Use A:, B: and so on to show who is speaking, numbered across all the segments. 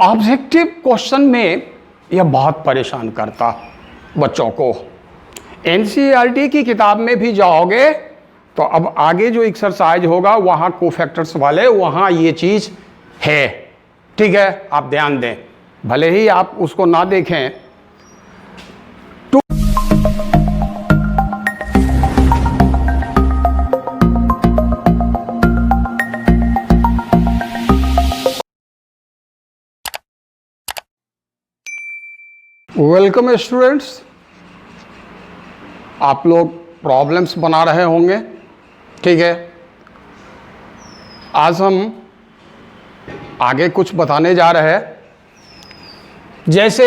A: Objective question में यह बहुत परेशान करता बच्चों को। एनसीईआरटी की किताब में भी जाओगे तो अब आगे जो एक्सरसाइज होगा वहाँ कोफैक्टर्स वाले, वहाँ ये चीज़ है। ठीक है, आप ध्यान दें, भले ही आप उसको ना देखें। वेलकम स्टूडेंट्स, आप लोग प्रॉब्लम्स बना रहे होंगे। ठीक है, आज हम आगे कुछ बताने जा रहे हैं, जैसे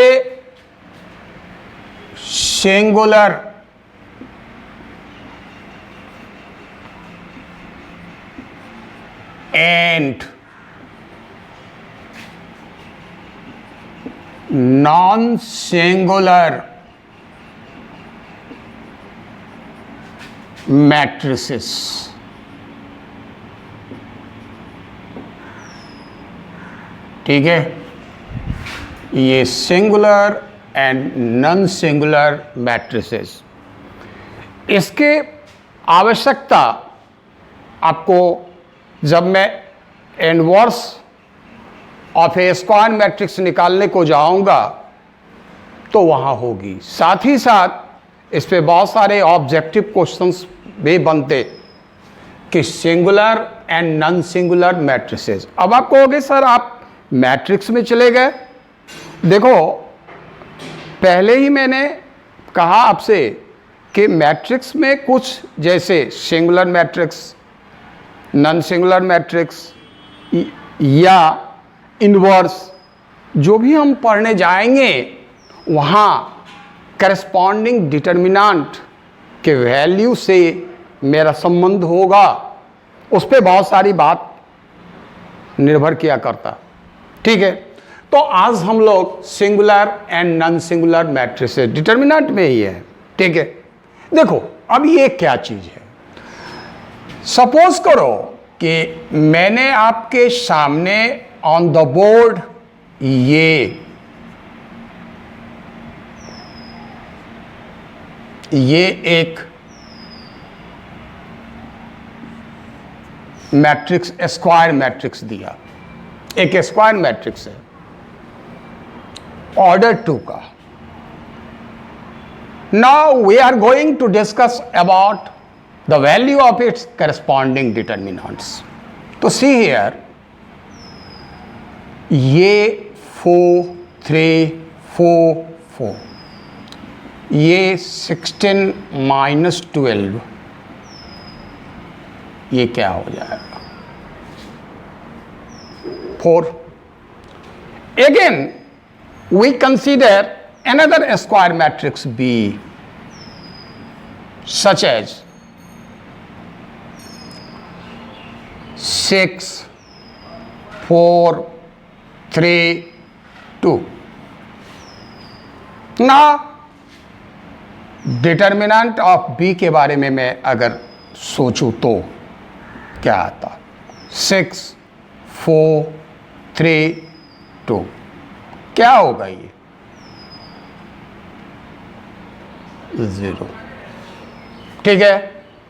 A: singular and non singular matrices. ठीक है, ये singular and non singular matrices, इसके आवश्यकता आपको जब मैं inverse of A square matrix निकालने को जाऊंगा तो वहाँ होगी। साथ ही साथ इस पे बहुत सारे ऑब्जेक्टिव क्वेश्चंस भी बनते कि singular and non singular matrices. अब आप कहोगे सर आप मैट्रिक्स में चले गए। देखो, पहले ही मैंने कहा आपसे कि मैट्रिक्स में कुछ जैसे singular matrix, non singular matrix या इन्वर्स जो भी हम पढ़ने जाएंगे वहाँ करस्पॉन्डिंग डिटर्मिनेंट के वैल्यू से मेरा संबंध होगा, उस पर बहुत सारी बात निर्भर किया करता। ठीक है, तो आज हम लोग singular and non singular matrices determinant में ही है। ठीक है, देखो अब ये क्या चीज़ है। सपोज करो कि मैंने आपके सामने ऑन द बोर्ड ये एक मैट्रिक्स, स्क्वायर मैट्रिक्स दिया। एक स्क्वायर मैट्रिक्स है ऑर्डर 2 का। Now we are going to discuss about the value of its corresponding determinants. तो सी हियर, ये 4 3 4 4, ये 16 माइनस 12, ये क्या हो जाएगा 4। Again we consider another square matrix B such as 6 4 3 2। ना डिटर्मिनेंट ऑफ B के बारे में मैं अगर सोचूं तो क्या आता, 6 4 3 2, क्या होगा ये 0। ठीक है,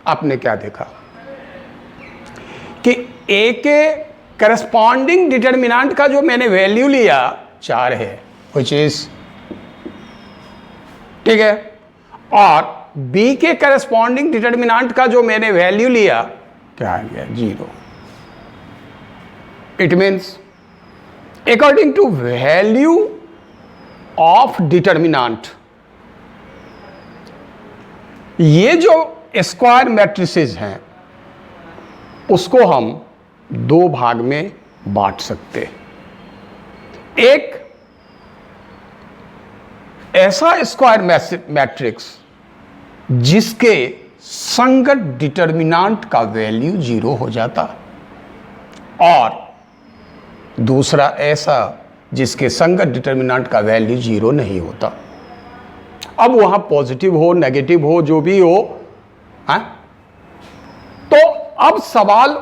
A: आपने क्या देखा कि A के करस्पॉन्डिंग डिटर्मिनेंट का जो मैंने वैल्यू लिया 4 है, व्हिच इज, ठीक है, और B के करस्पॉन्डिंग डिटर्मिनेंट का जो मैंने वैल्यू लिया क्या आ गया 0। It means according to value of determinant, ये जो स्क्वायर मैट्रिसेस हैं उसको हम 2 भाग में बांट सकते। एक ऐसा स्क्वायर मैट्रिक्स जिसके संगत डिटर्मिनेंट का वैल्यू 0 हो जाता, और दूसरा ऐसा जिसके संगत डिटर्मिनेंट का वैल्यू 0 नहीं होता। अब वहाँ पॉजिटिव हो नेगेटिव हो जो भी हो, हाँ, तो अब सवाल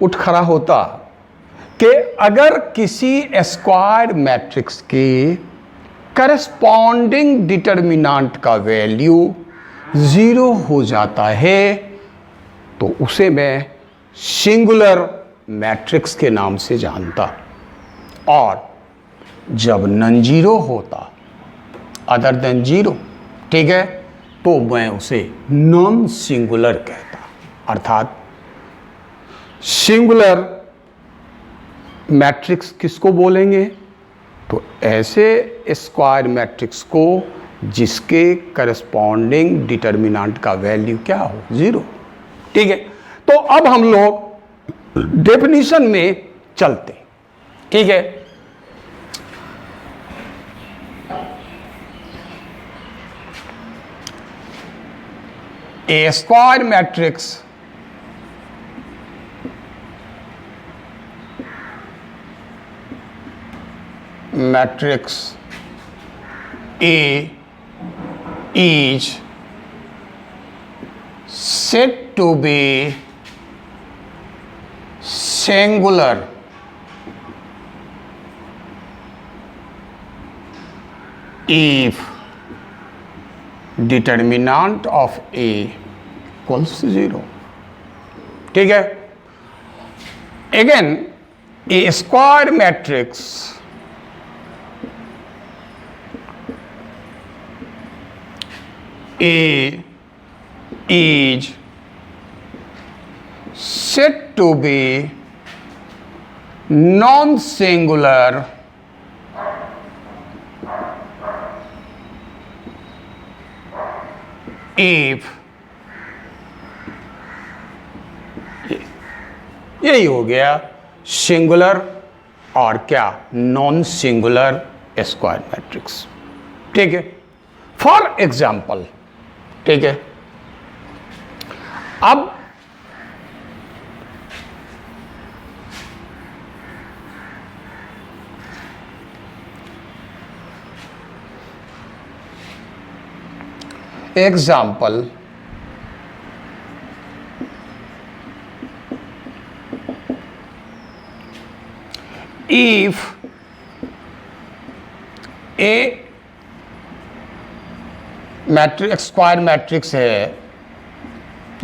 A: उठ खड़ा होता कि अगर किसी स्क्वायर मैट्रिक्स के करस्पॉन्डिंग डिटर्मिनेंट का वैल्यू 0 हो जाता है तो उसे मैं सिंगुलर मैट्रिक्स के नाम से जानता, और जब नॉन जीरो होता अदर देन 0, ठीक है, तो मैं उसे नॉन सिंगुलर कहता। अर्थात सिंगुलर मैट्रिक्स किसको बोलेंगे? तो ऐसे स्क्वायर मैट्रिक्स को जिसके करस्पॉन्डिंग डिटर्मिनेंट का वैल्यू क्या हो? 0, ठीक है। तो अब हम लोग डेफिनेशन में चलते, ठीक है। A square matrix A is said to be singular if determinant of A equals 0, ठीक है। Again, a square matrix A is said to be non-singular if यही हो गया सिंगुलर और क्या नॉन सिंगुलर स्क्वायर मैट्रिक्स, ठीक है। फॉर एग्जाम्पल, ठीक है, अब example if A matrix square matrix है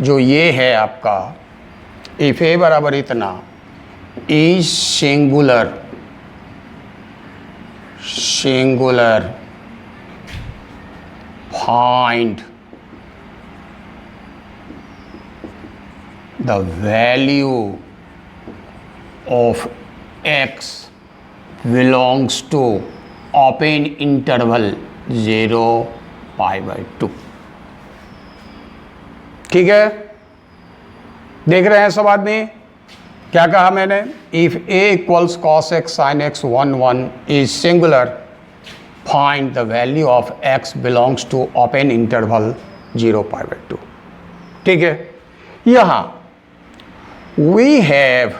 A: जो ये है आपका, इफ ए बराबर इतना is singular find the value of x belongs to open interval 0 π/2, ठीक है। देख रहे हैं सब आदमी, क्या कहा मैंने? If a equals cos x sin x 1 1 is singular, find the value of x belongs to open interval 0 π/2, ठीक है। यहां we have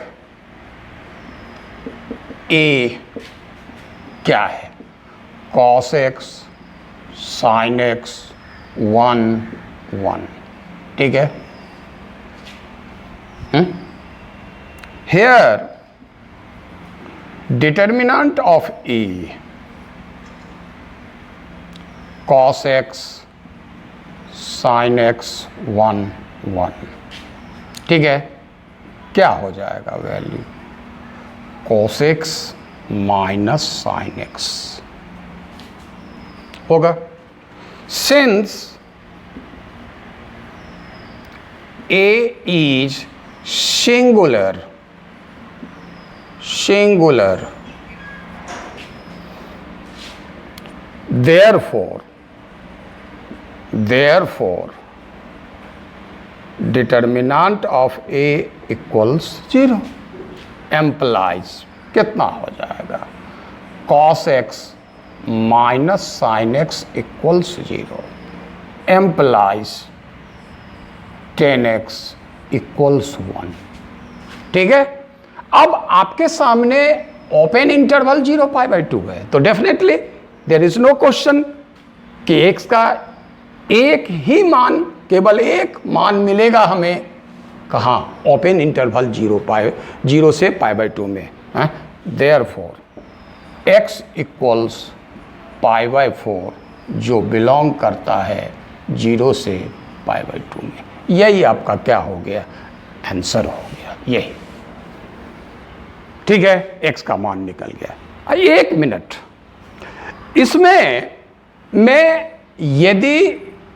A: a क्या है? cos x sin x 1 1, ठीक है। Here determinant of A cos x sin x 1 1, ठीक है। क्या हो जाएगा value? cos x minus sin x होगा। Since A is singular therefore determinant of A equals 0 implies कितना हो जाएगा? cos x minus sin x equals 0 implies tan x equals 1, ठीक है। अब आपके सामने ओपन इंटरवल 0 π/2 है, तो definitely there is no question कि x का एक ही मान, केवल एक मान मिलेगा हमें कहाँ? ओपन इंटरवल 0 से π/2 में। देयरफॉर x इक्वल्स π/4 जो बिलोंग करता है 0 से π/2 में। यही आपका क्या हो गया, आंसर हो गया यही। ठीक है, x का मान निकल गया। एक मिनट, इसमें मैं यदि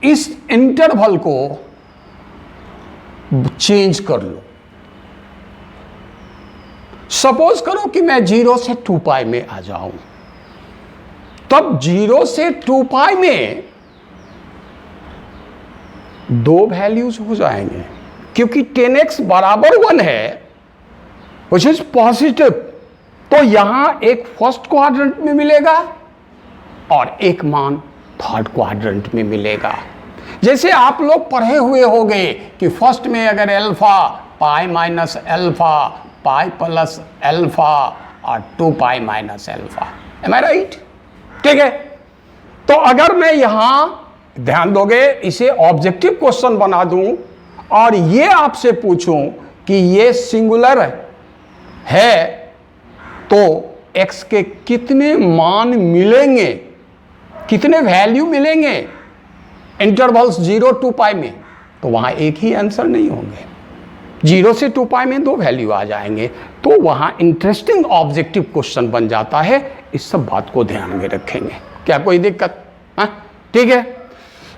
A: इस इंटरवल को चेंज कर लूं, सपोज करो कि मैं 0 से 2π में आ जाऊं, तब 0 से 2π में दो वैल्यूज हो जाएंगे, क्योंकि 10x बराबर 1 है विच इज पॉजिटिव, तो यहां एक फर्स्ट क्वाड्रेंट में मिलेगा और एक मान थर्ड क्वाड्रेंट में मिलेगा। जैसे आप लोग पढ़े हुए होंगे कि फर्स्ट में अगर alpha pi minus alpha pi plus alpha और 2π minus alpha, M I right? ठीक है, तो अगर मैं यहां ध्यान दोगे इसे ऑब्जेक्टिव क्वेश्चन बना दूं और ये आपसे पूछूं कि ये सिंगुलर है तो x के कितने मान मिलेंगे, कितने वैल्यू मिलेंगे इंटरवल्स 0 2π में, तो वहां एक ही आंसर नहीं होंगे। 0 से 2π में दो वैल्यू आ जाएंगे, तो वहां इंटरेस्टिंग ऑब्जेक्टिव क्वेश्चन बन जाता है। इस सब बात को ध्यान में रखेंगे, क्या कोई दिक्कत? ठीक है,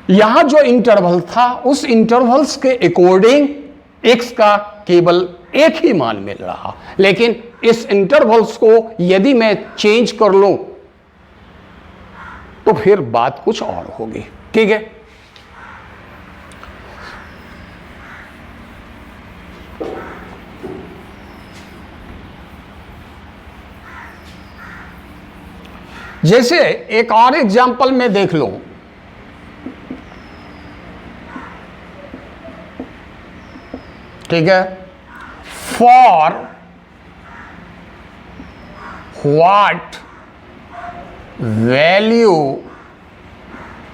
A: यहां जो इंटरवल था उस इंटरवल्स के अकॉर्डिंग x का केवल एक ही मान मिल रहा, लेकिन इस इंटरवल्स को यदि मैं चेंज कर लूं तो फिर बात कुछ और होगी। ठीक है, जैसे एक और एग्जांपल में देख लो, ठीक है, for what value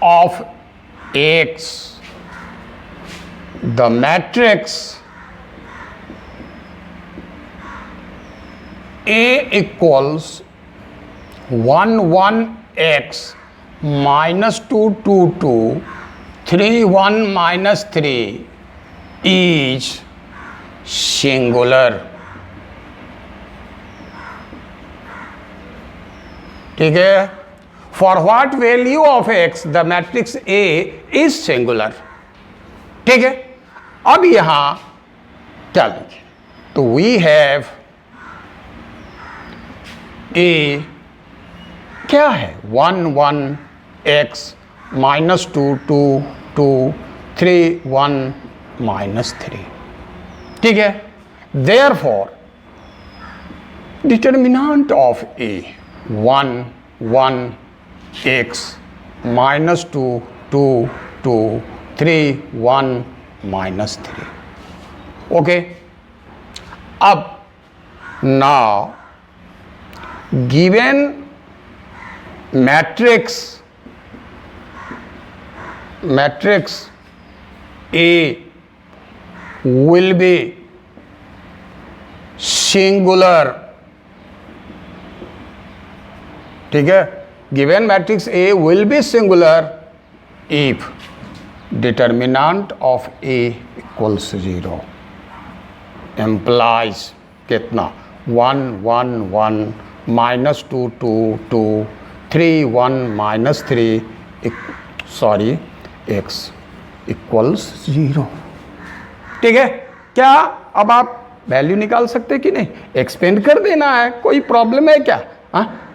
A: of x the matrix A equals 1 1 x minus 2 2 2 3 1 minus 3 is singular। ठीक है, for what value of x the matrix A is singular. ठीक है, अब यहां क्या लिखें, तो वी हैव A क्या है 1 1 x minus 2 2 2 3 1 minus 3। ठीक है, therefore determinant of A 1 1 x minus 2 2 2 3 1 minus 3। Okay, अब now given matrix A will be singular। ठीक है, given matrix A will be singular if determinant of A equals 0 implies कितना 1 1 1 minus 2 2 2 3 1 minus 3 sorry x equals 0। ठीक है, क्या अब आप value निकाल सकते कि नहीं? एक्सपेंड कर देना है, कोई प्रॉब्लम है क्या?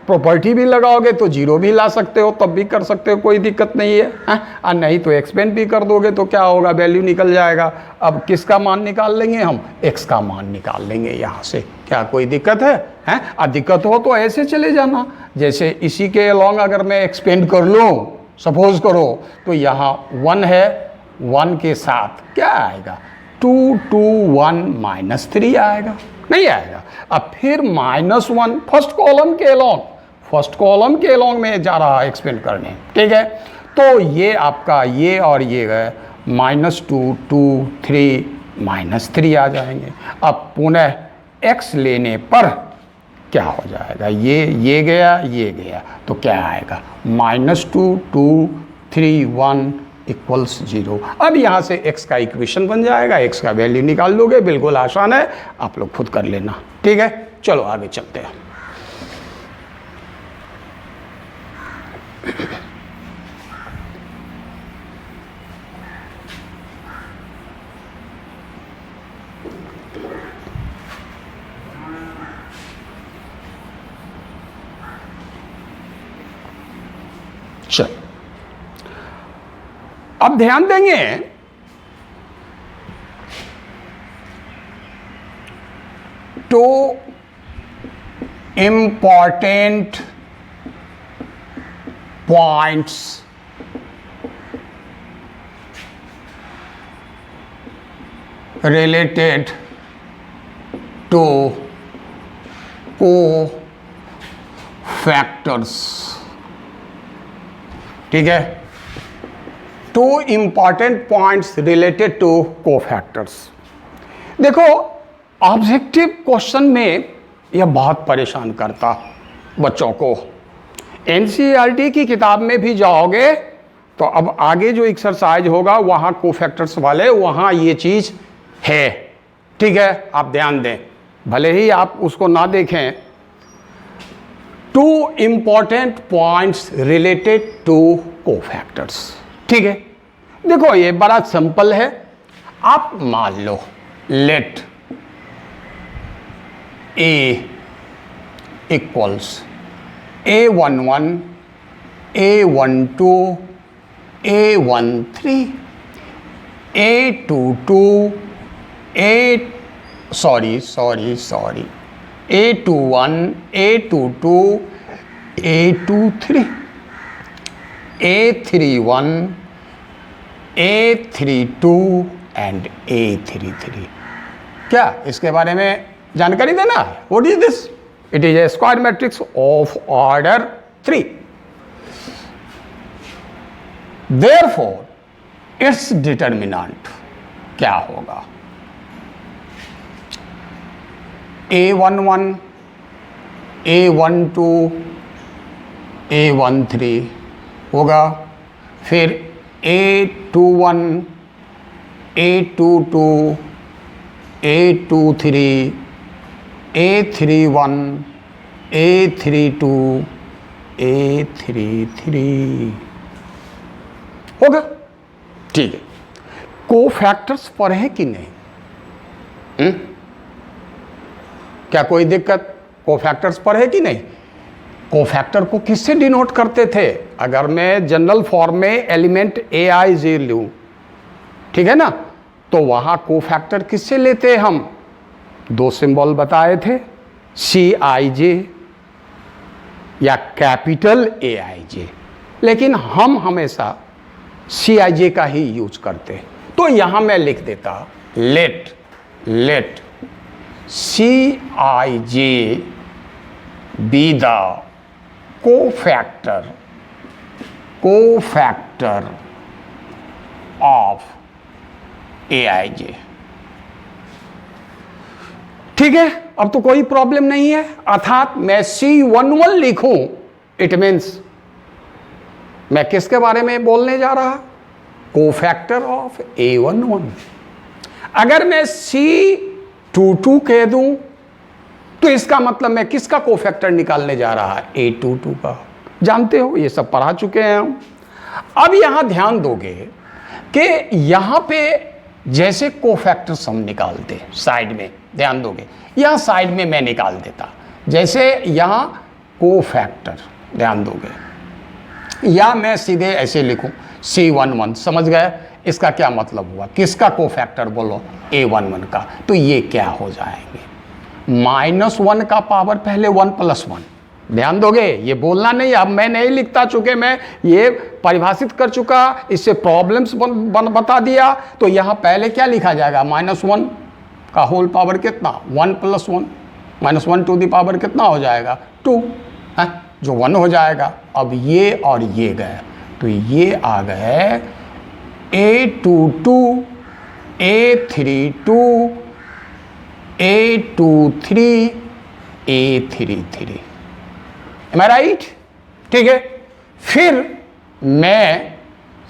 A: प्रॉपर्टी भी लगाओगे तो 0 भी ला सकते हो, तब भी कर सकते हो, कोई दिक्कत नहीं है। और नहीं तो एक्सपेंड भी कर दोगे तो क्या होगा, वैल्यू निकल जाएगा। अब किसका मान निकाल लेंगे हम? x का मान निकाल लेंगे यहाँ से, क्या कोई दिक्कत है? और दिक्कत हो तो ऐसे चले जाना, जैसे इसी के अलॉन्ग अगर मैं एक्सपेंड कर लूँ सपोज करो, तो यहाँ 1 है, 1 के साथ क्या आएगा 2 2 1 माइनस 3 आएगा, नहीं आएगा। अब फिर -1 फर्स्ट कॉलम के अलॉन्ग में जा रहा है एक्सपेंड करने। ठीक है, तो ये आपका ये और ये है -2 2 3 -3 आ जाएंगे। अब पुनः x लेने पर क्या हो जाएगा, ये गया तो क्या आएगा, -2 2 3 1 = 0। अब यहाँ से x का इक्वेशन बन जाएगा, x का वैल्यू निकाल लोगे, बिल्कुल आसान है, आप लोग खुद कर लेना। ठीक है, चलो आगे चलते हैं। चल, अब ध्यान देंगे तो important points related to cofactors. ठीक है, 2 important points related to cofactors. देखो, ऑब्जेक्टिव क्वेश्चन में यह बहुत परेशान करता बच्चों को। एनसीईआरटी की किताब में भी जाओगे तो अब आगे जो एक्सरसाइज होगा वहाँ कोफैक्टर्स वाले, वहाँ ये चीज़ है। ठीक है, आप ध्यान दें, भले ही आप उसको ना देखें। 2 important points related to cofactors. ठीक है, देखो ये बड़ा सिंपल है। आप मान लो late A = A11 A12 A13 A22 A21 A22 A23 A31 A32 and A33। क्या इसके बारे में जानकारी देना है? What is this? It is a square matrix of order 3। Therefore its determinant क्या होगा? A11 A12 A13 होगा, फिर A21 A22 A23 A31 A32 A33 होगा। ठीक है, कोफैक्टर्स पर है कि नहीं? क्या कोई दिक्कत? कोफैक्टर्स पर है कि नहीं? कोफैक्टर को किससे डिनोट करते थे? अगर मैं जनरल फॉर्म में एलिमेंट AIJ लूँ, ठीक है ना, तो वहाँ कोफैक्टर किससे लेते हैं हम? 2 सिंबल बताए थे, CIJ या कैपिटल AIJ, लेकिन हम हमेशा CIJ का ही यूज करते हैं। तो यहाँ मैं लिख देता late CIJ be the cofactor of AIJ। ठीक है, अब तो कोई प्रॉब्लम नहीं है। अर्थात मैं C11 लिखूं, इट मीन्स मैं किसके बारे में बोलने जा रहा? Cofactor of A11। अगर मैं C22 कह दूं तो इसका मतलब मैं किसका कोफैक्टर निकालने जा रहा है? A22 का। जानते हो, ये सब पढ़ा चुके हैं हम। अब यहां ध्यान दोगे कि यहां पे जैसे कोफैक्टर्स हम निकालते साइड में, ध्यान दोगे यहां साइड में मैं निकाल देता, जैसे यहां कोफैक्टर, ध्यान दोगे, या मैं सीधे ऐसे लिखूं C11, समझ गए? इसका क्या मतलब हुआ? किसका कोफैक्टर बोलो? A11 का। तो ये क्या हो जाएंगे? -1 का पावर पहले 1 + 1। ध्यान दोगे, ये बोलना नहीं, अब मैं नहीं लिखता, चूंकि मैं ये परिभाषित कर चुका, इससे प्रॉब्लम्स बता दिया। तो यहाँ पहले क्या लिखा जाएगा? -1 का होल पावर कितना? 1 + 1, -1 टू द पावर कितना हो जाएगा? 2 है, जो 1 हो जाएगा। अब ये और ये गए, तो ये आ गए A22 A32 A23 A33। Am I right? ठीक है, फिर मैं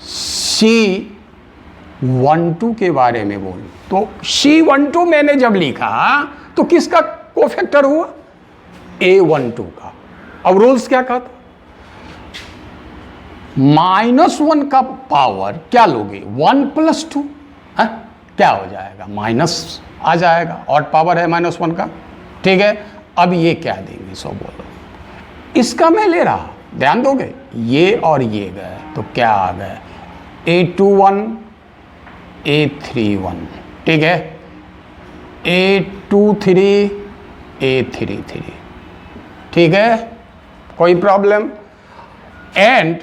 A: C12 के बारे में बोलूं तो C12 मैंने जब लिखा तो किसका कोफैक्टर हुआ? A12 का। अब रूल्स क्या कहता? -1 का पावर क्या लोगे? 1 + 2, क्या हो जाएगा? माइनस आ जाएगा, और पावर है -1 का। ठीक है, अब ये क्या देंगे सो बोलो। इसका मैं ले रहा, ध्यान दोगे, ये और ये गए तो क्या आ गए? A21 A31, ठीक है, A23 A33, ठीक है, कोई प्रॉब्लम? एंड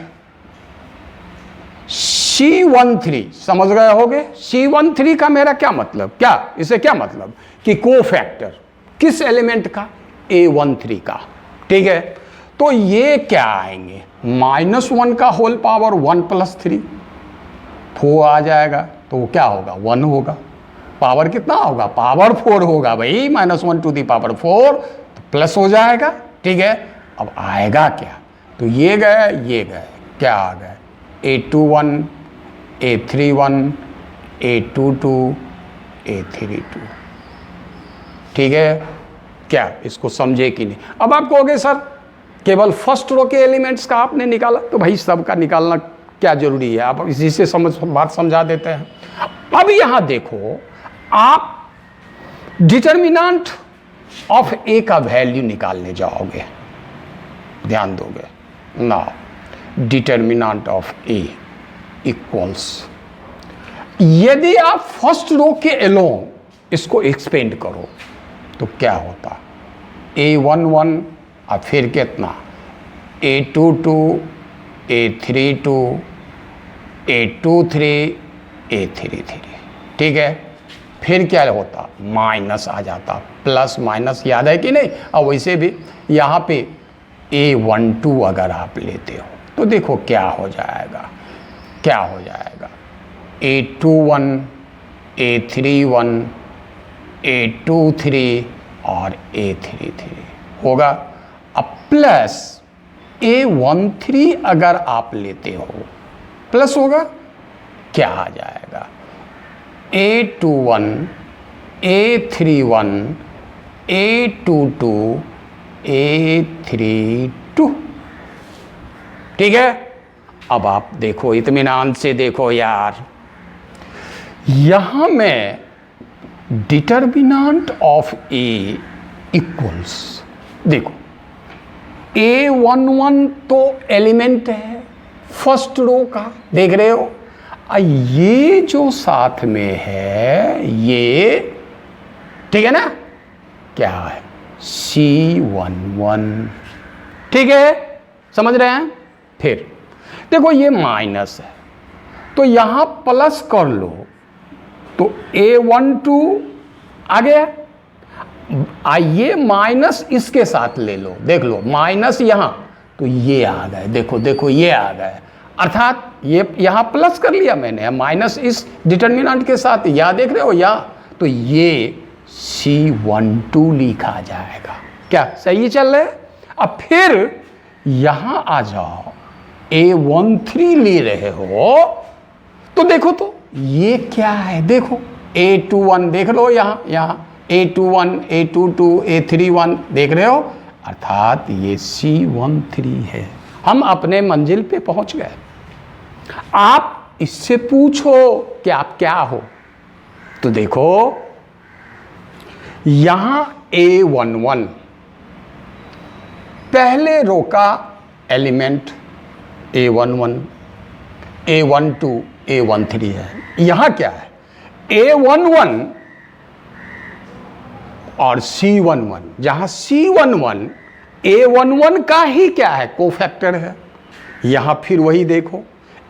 A: C13 समझ गए होगे? C13 का मेरा क्या मतलब? क्या इसे क्या मतलब कि कोफैक्टर किस एलिमेंट का? A13 का। ठीक है, तो ये क्या आएंगे? -1 का होल पावर 1 + 3, 4 आ जाएगा, तो वो क्या होगा? 1 होगा। पावर कितना होगा? पावर 4 होगा भाई, -1 to the power 4, तो प्लस हो जाएगा। ठीक है, अब आएगा क्या? तो ये गए, क्या आ गए? A21 A31 A22 A32। ठीक है, क्या इसको समझे कि नहीं? अब आप कहोगे सर केवल फर्स्ट रो के एलिमेंट्स का आपने निकाला, तो भाई सबका निकालना क्या जरूरी है? आप इसी से बात समझा देते हैं। अब यहां देखो, आप डिटर्मिनेंट ऑफ ए का वैल्यू निकालने जाओगे, ध्यान दोगे। Now determinant of A equals, यदि आप फर्स्ट रो के एलोंग इसको एक्सपेंड करो तो क्या होता? A11 और फिर कितना? A22 A32 A23 A33। ठीक है, फिर क्या होता? माइनस आ जाता, प्लस माइनस याद है कि नहीं? और वैसे भी यहाँ पे A12 अगर आप लेते हो तो देखो क्या हो जाएगा, क्या हो जाएगा? A21 A31 A23 और A33 होगा। अब प्लस A13 अगर आप लेते हो, प्लस होगा, क्या आ जाएगा? A21 A31 A22 A32। ठीक है, अब आप देखो, इत्मीनान से देखो यार, यहां में डिटर्मिनेंट ऑफ ए इक्वल्स, देखो A11 तो एलिमेंट है फर्स्ट रो का, देख रहे हो? ये जो साथ में है ये, ठीक है ना, क्या है? C11। ठीक है, समझ रहे हैं? फिर देखो ये माइनस है तो यहां प्लस कर लो तो A12 आ गया। आइए माइनस इसके साथ ले लो, देख लो माइनस यहां, तो ये आ गए, देखो देखो ये आ गए, अर्थात ये यहां प्लस कर लिया मैंने, माइनस इस डिटर्मिनेंट के साथ, या देख रहे हो या, तो ये C12 लिखा जाएगा। क्या सही चल रहा है? अब फिर यहां आ जाओ, A13 ले रहे हो तो देखो तो ये क्या है, देखो A21 देख लो, यहां A21 A22 A31 देख रहे हो, अर्थात ये C13 है। हम अपने मंजिल पे पहुंच गए। आप इससे पूछो कि आप क्या हो, तो देखो यहां A11 पहले रो का एलिमेंट A11 A12 A13 है। यहां क्या है? A11 और C11, जहां C11 A11 का ही क्या है? कोफैक्टर है। यहां फिर वही देखो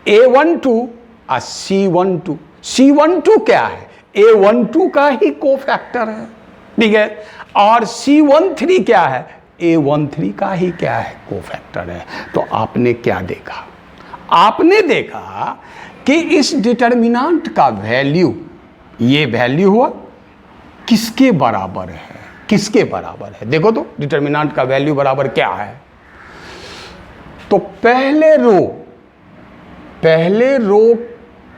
A: A12 और C12, C12 क्या है? A12 का ही कोफैक्टर है, ठीक है, और C13 क्या है? A13 का ही क्या है? कोफैक्टर है। तो आपने क्या देखा? आपने देखा कि इस डिटर्मिनेंट का वैल्यू, ये वैल्यू हुआ किसके बराबर है? किसके बराबर है? देखो तो डिटर्मिनेंट का वैल्यू बराबर क्या है। तो पहले रो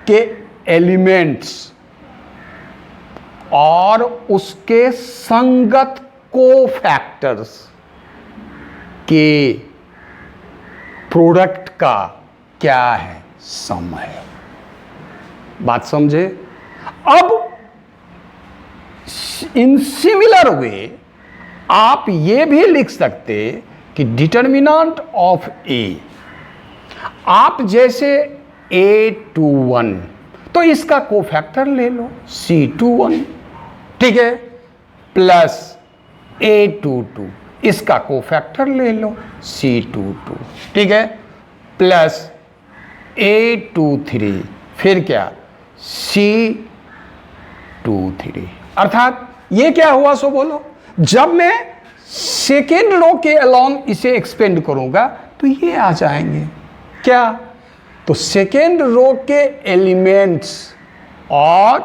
A: के एलिमेंट्स और उसके संगत कोफैक्टर्स के प्रोडक्ट का क्या है? सम है। बात समझे? अब इन सिमिलर वे आप ये भी लिख सकते कि डिटर्मिनेंट ऑफ ए, आप जैसे A21 तो इसका कोफैक्टर ले लो C21, ठीक है, प्लस A22 इसका कोफैक्टर ले लो C22, ठीक है, प्लस A23 फिर क्या C23। अर्थात ये क्या हुआ सो बोलो, जब मैं सेकेंड रो के अलोंग इसे एक्सपेंड करूंगा तो ये आ जाएंगे क्या? तो सेकेंड रो के एलिमेंट्स और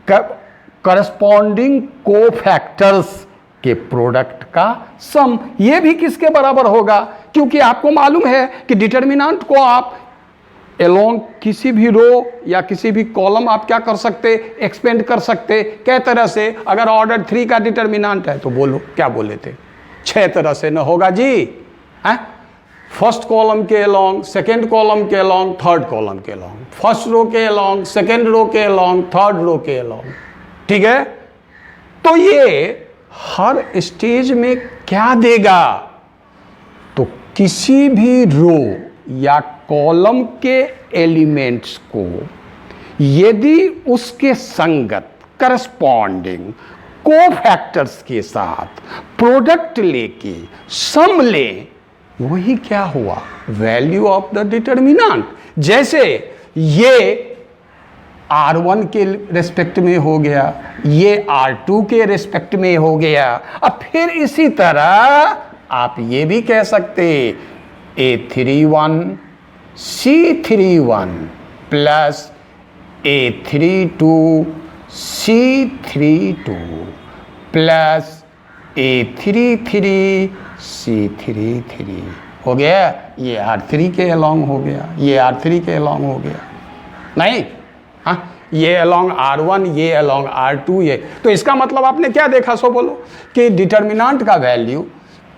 A: करस्पॉन्डिंग कोफैक्टर्स के प्रोडक्ट का सम, ये भी किसके बराबर होगा? क्योंकि आपको मालूम है कि डिटर्मिनेंट को आप एलोंग किसी भी रो या किसी भी कॉलम आप क्या कर सकते? एक्सपेंड कर सकते। कै तरह से? अगर ऑर्डर 3 का डिटर्मिनेंट है तो बोलो क्या बोले थे? 6 तरह से न होगा जी। फर्स्ट कॉलम के अलोंग, सेकेंड कॉलम के अलोंग, थर्ड कॉलम के अलोंग, फर्स्ट रो के अलोंग, सेकेंड रो के अलोंग, थर्ड रो के अलोंग, ठीक है। तो ये हर स्टेज में क्या देगा? तो किसी भी रो या कॉलम के एलिमेंट्स को यदि उसके संगत करस्पॉन्डिंग कोफैक्टर्स के साथ प्रोडक्ट लेके सम ले, वही क्या हुआ? Value of the determinant. जैसे ये R1 के रेस्पेक्ट में हो गया, ये R2 के रेस्पेक्ट में हो गया। अब फिर इसी तरह आप ये भी कह सकते A31 C31 plus A32 C32 plus A33 C33 हो गया। ये R3 के अलोंग हो गया, ये R3 के अलोंग हो गया, नहीं? हाँ, ये अलोंग R1, ये अलोंग R2, ये। तो इसका मतलब आपने क्या देखा सो बोलो कि डिटर्मिनेंट का वैल्यू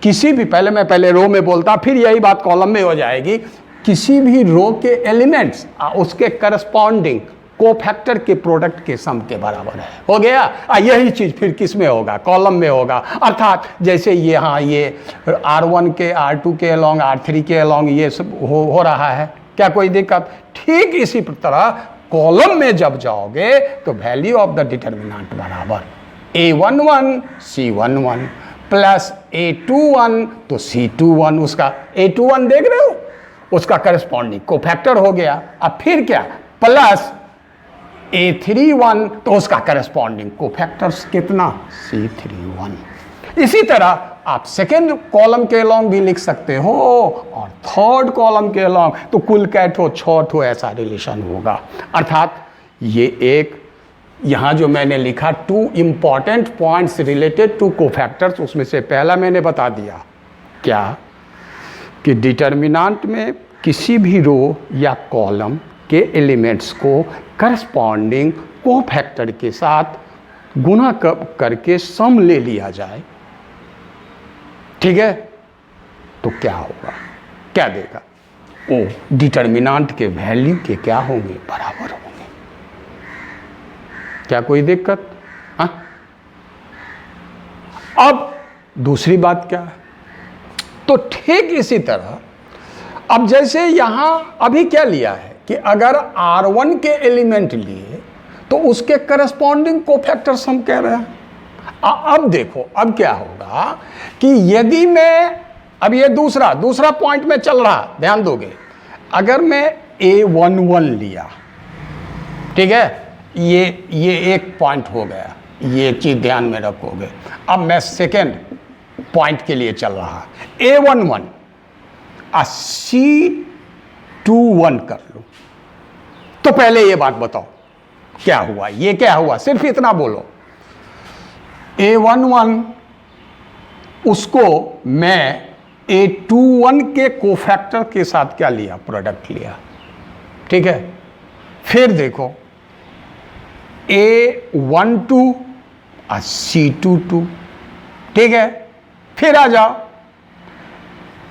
A: किसी भी, पहले रो में बोलता, फिर यही बात कॉलम में हो जाएगी, किसी भी रो के एलिमेंट्स उसके करस्पॉन्डिंग कोफैक्टर के प्रोडक्ट के सम के बराबर है। हो गया। यही चीज फिर किस में होगा? कॉलम में होगा। अर्थात जैसे ये, हाँ, ये R1 के, R2 के अलोंग, R3 के अलोंग ये सब हो रहा है, क्या कोई दिक्कत? ठीक इसी तरह कॉलम में जब जाओगे तो वैल्यू ऑफ द डिटर्मिनेंट बराबर A11 C11 प्लस A21 तो C21, उसका A21 देख रहे हो, उसका करस्पॉन्डिंग कोफैक्टर हो गया। अब फिर क्या? प्लस A31 तो उसका करस्पॉन्डिंग कोफैक्टर्स कितना? C31। इसी तरह आप सेकेंड कॉलम के अलोंग भी लिख सकते हो और थर्ड कॉलम के अलोंग, तो कुल कैठो 6 ऐसा रिलेशन होगा। अर्थात ये एक यहाँ जो मैंने लिखा 2 important points related to cofactors, उसमें से पहला मैंने बता दिया क्या? कि डिटर्मिनेंट में किसी भी रो या कॉलम के एलिमेंट्स को करस्पॉन्डिंग कोफैक्टर के साथ गुना करके सम ले लिया जाए, ठीक है, तो क्या होगा? क्या देगा? ओ डिटर्मिनेंट के वैल्यू के क्या होंगे? बराबर होंगे। क्या कोई दिक्कत? हाँ। अब दूसरी बात क्या है? तो ठीक इसी तरह अब जैसे यहां अभी क्या लिया है कि अगर R1 के एलिमेंट लिए तो उसके करस्पॉन्डिंग कोफैक्टर सम कह रहे हैं। अब देखो, अब क्या होगा कि यदि मैं, अब ये दूसरा पॉइंट में चल रहा, ध्यान दोगे, अगर मैं A11 लिया, ठीक है, ये एक पॉइंट हो गया, ये चीज ध्यान में रखोगे। अब मैं सेकेंड पॉइंट के लिए चल रहा, A11 C21 कर लो। तो पहले ये बात बताओ क्या हुआ? ये क्या हुआ? सिर्फ इतना बोलो। A11 उसको मैं A21 के कोफैक्टर के साथ क्या लिया, प्रोडक्ट लिया। ठीक है, फिर देखो A12 और C22। ठीक है, फिर आ जाओ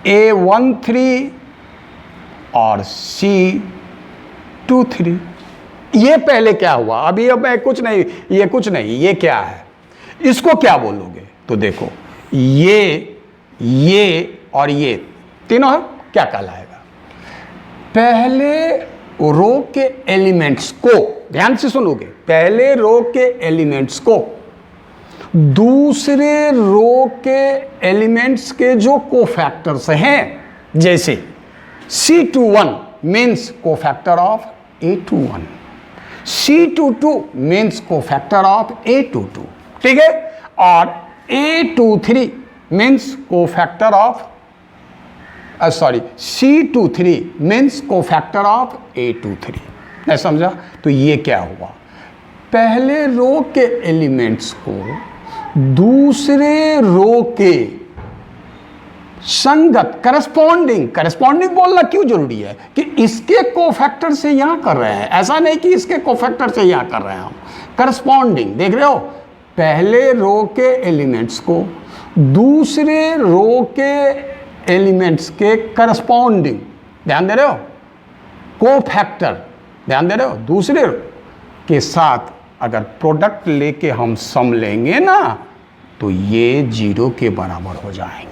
A: A13 और C23। ये पहले क्या हुआ, अभी अब कुछ नहीं, ये कुछ नहीं, ये क्या है, इसको क्या बोलोगे? तो देखो ये और ये तीनों है, क्या कहलाएगा? पहले रो के एलिमेंट्स को, ध्यान से सुनोगे, पहले रो के एलिमेंट्स को दूसरे रो के एलिमेंट्स के जो कोफैक्टर्स हैं, जैसे C21 means cofactor of A21, C22 means cofactor of A22। ठीक है, और A23 means cofactor of C23 means cofactor of A23। नहीं समझा? तो ये क्या हुआ, पहले रो के एलिमेंट्स को दूसरे रो के संगत करस्पॉन्डिंग बोलना क्यों जरूरी है कि इसके कोफैक्टर से यहां कर रहे हैं, ऐसा नहीं कि इसके कोफैक्टर से यहां कर रहे हैं हम। करस्पॉन्डिंग, देख रहे हो, पहले रो के एलिमेंट्स को दूसरे रो के एलिमेंट्स के करस्पॉन्डिंग, ध्यान दे रहे हो, कोफैक्टर, ध्यान दे रहे हो, दूसरे के साथ अगर प्रोडक्ट लेके हम सम लेंगे ना, तो ये 0 के बराबर हो जाएंगे।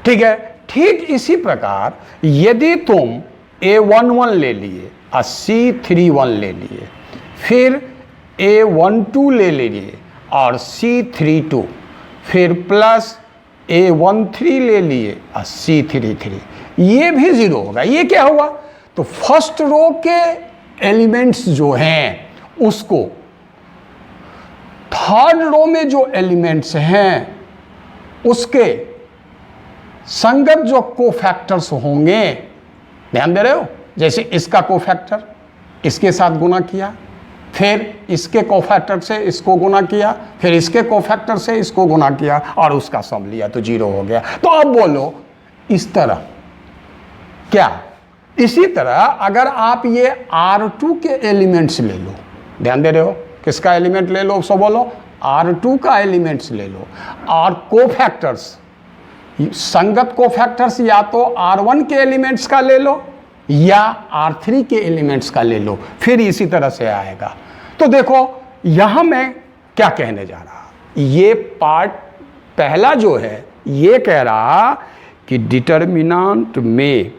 A: ठीक है, ठीक इसी प्रकार यदि तुम A11 ले लिए और C31 ले लिए, फिर A12 ले लिए और C32, फिर प्लस A13 ले लिए और C33, ये भी 0 होगा। ये क्या हुआ, तो फर्स्ट रो के एलिमेंट्स जो हैं उसको थर्ड रो में जो एलिमेंट्स हैं उसके संगत जो कोफैक्टर्स होंगे, ध्यान दे रहे हो, जैसे इसका कोफैक्टर इसके साथ गुना किया, फिर इसके कोफैक्टर से इसको गुना किया, फिर इसके कोफैक्टर से इसको गुना किया और उसका सम लिया, तो 0 हो गया। तो अब बोलो इस तरह क्या, इसी तरह अगर आप ये R2 के एलिमेंट्स ले लो, ध्यान दे रहे हो, किसका एलिमेंट ले लो, सो बोलो R2 का एलिमेंट्स ले लो, और कोफैक्टर्स, संगत कोफैक्टर्स या तो R1 के एलिमेंट्स का ले लो या R3 के एलिमेंट्स का ले लो, फिर इसी तरह से आएगा। तो देखो यहां मैं क्या कहने जा रहा, ये पार्ट पहला जो है ये कह रहा कि डिटर्मिनेंट में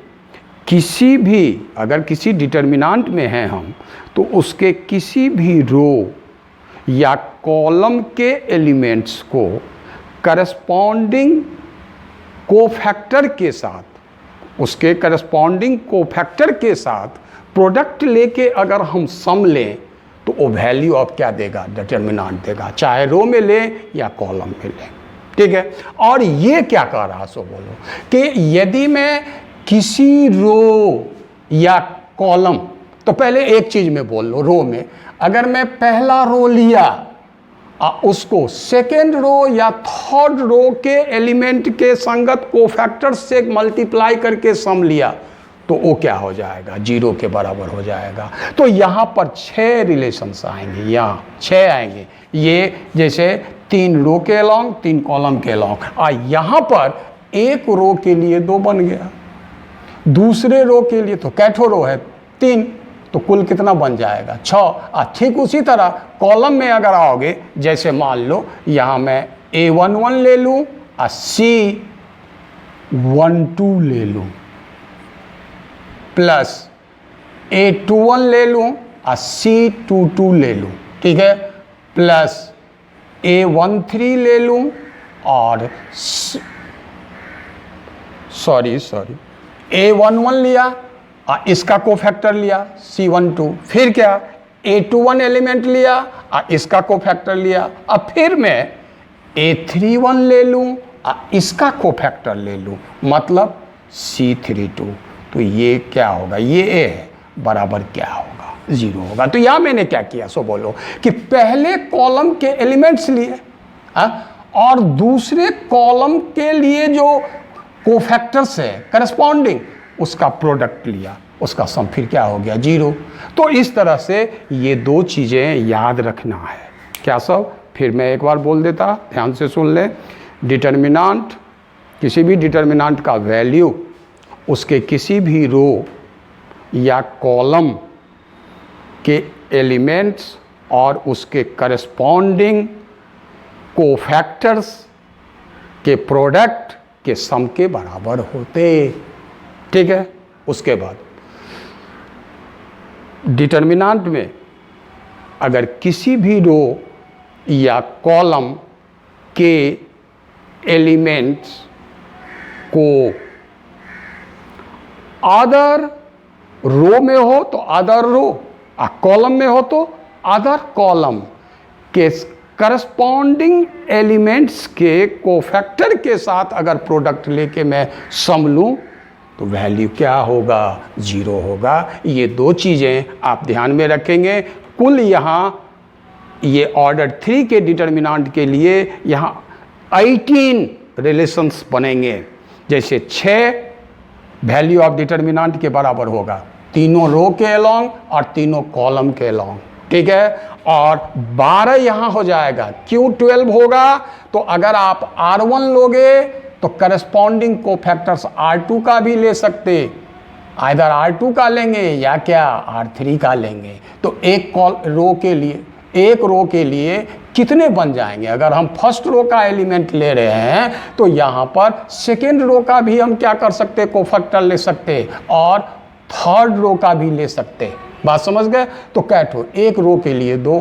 A: किसी भी, अगर किसी डिटर्मिनेंट में हैं हम, तो उसके किसी भी रो या कॉलम के एलिमेंट्स को करस्पॉन्डिंग कोफैक्टर के साथ, उसके करस्पॉन्डिंग कोफैक्टर के साथ प्रोडक्ट लेके अगर हम सम लें तो वो वैल्यू ऑफ क्या देगा, डिटर्मिनेंट देगा, चाहे रो में ले या कॉलम में ले। ठीक है, और ये क्या कह रहा, सो बोलो कि यदि मैं किसी रो या कॉलम, तो पहले एक चीज में बोल लो, रो में अगर मैं पहला रो लिया उसको सेकेंड रो या थर्ड रो के एलिमेंट के संगत कोफैक्टर से मल्टीप्लाई करके सम लिया, तो वो क्या हो जाएगा, 0 के बराबर हो जाएगा। तो यहाँ पर 6 रिलेशंस आएंगे, यहाँ 6 आएंगे, ये जैसे 3 रो के अलॉन्ग 3 कॉलम के अलॉन्ग, और यहाँ पर एक रो के लिए 2 बन गया, दूसरे रो के लिए तो कैठो रो है 3, तो कुल कितना बन जाएगा, 6। ठीक उसी तरह कॉलम में अगर आओगे, जैसे मान लो यहाँ मैं A11 ले लूँ और C12 ले लूँ, प्लस A21 ले लूँ और C22 ले लूँ, ठीक है, प्लस A13 ले लूँ और A11 लिया और इसका कोफैक्टर लिया C12, फिर क्या A21 एलिमेंट लिया और इसका कोफैक्टर लिया, अब फिर मैं A31 ले लूँ और इसका कोफैक्टर ले लूँ, मतलब C32। तो ये क्या होगा, ये A है, बराबर क्या होगा, 0 होगा। तो यहाँ मैंने क्या किया, सो बोलो कि पहले कॉलम के एलिमेंट्स लिए और दूसरे कॉलम के लिए जो कोफैक्टर्स है करस्पॉन्डिंग, उसका प्रोडक्ट लिया, उसका सम फिर क्या हो गया 0। तो इस तरह से ये दो चीज़ें याद रखना है। क्या सब, फिर मैं एक बार बोल देता, ध्यान से सुन लें। डिटर्मिनांट, किसी भी डिटर्मिनांट का वैल्यू उसके किसी भी रो या कॉलम के एलिमेंट्स और उसके करस्पॉन्डिंग कोफैक्टर्स के प्रोडक्ट के सम के बराबर होते। ठीक है। उसके बाद डिटर्मिनांट में अगर किसी भी रो या कॉलम के एलिमेंट्स को अदर रो में हो तो अदर रो, और कॉलम में हो तो अदर कॉलम के करस्पॉन्डिंग एलिमेंट्स के कोफैक्टर के साथ अगर प्रोडक्ट लेके मैं सम लूँ तो वैल्यू क्या होगा 0 होगा। ये दो चीज़ें आप ध्यान में रखेंगे। कुल यहाँ ये ऑर्डर 3 के डिटर्मिनांट के लिए यहाँ 18 रिलेशंस बनेंगे। जैसे 6 वैल्यू ऑफ डिटर्मिनांट के बराबर होगा तीनों रो के अलोंग और तीनों कॉलम के अलोंग। ठीक है। और 12 यहाँ हो जाएगा, क्यों 12 होगा, तो अगर आप R1 लोगे तो करस्पॉन्डिंग कोफैक्टर्स R2 का भी ले सकते, आइदर R2 का लेंगे या क्या R3 का लेंगे। तो एक रो के लिए कितने बन जाएंगे। अगर हम फर्स्ट रो का एलिमेंट ले रहे हैं तो यहाँ पर सेकेंड रो का भी हम क्या कर सकते, कोफैक्टर ले सकते, और थर्ड रो का भी ले सकते। बात समझ गए। तो कैटो एक रो के लिए 2,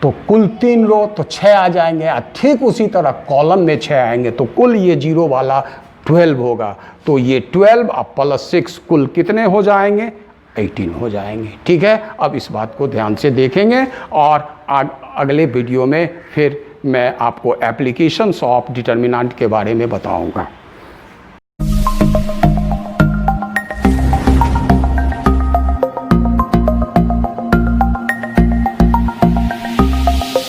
A: तो कुल 3 रो तो 6 आ जाएंगे, और ठीक उसी तरह कॉलम में 6 आएंगे, तो कुल ये 0 वाला 12 होगा। तो ये 12 और प्लस 6 कुल कितने हो जाएंगे 18 हो जाएंगे। ठीक है। अब इस बात को ध्यान से देखेंगे और अगले वीडियो में फिर मैं आपको एप्लीकेशंस ऑफ डिटर्मिनेंट के बारे में बताऊंगा।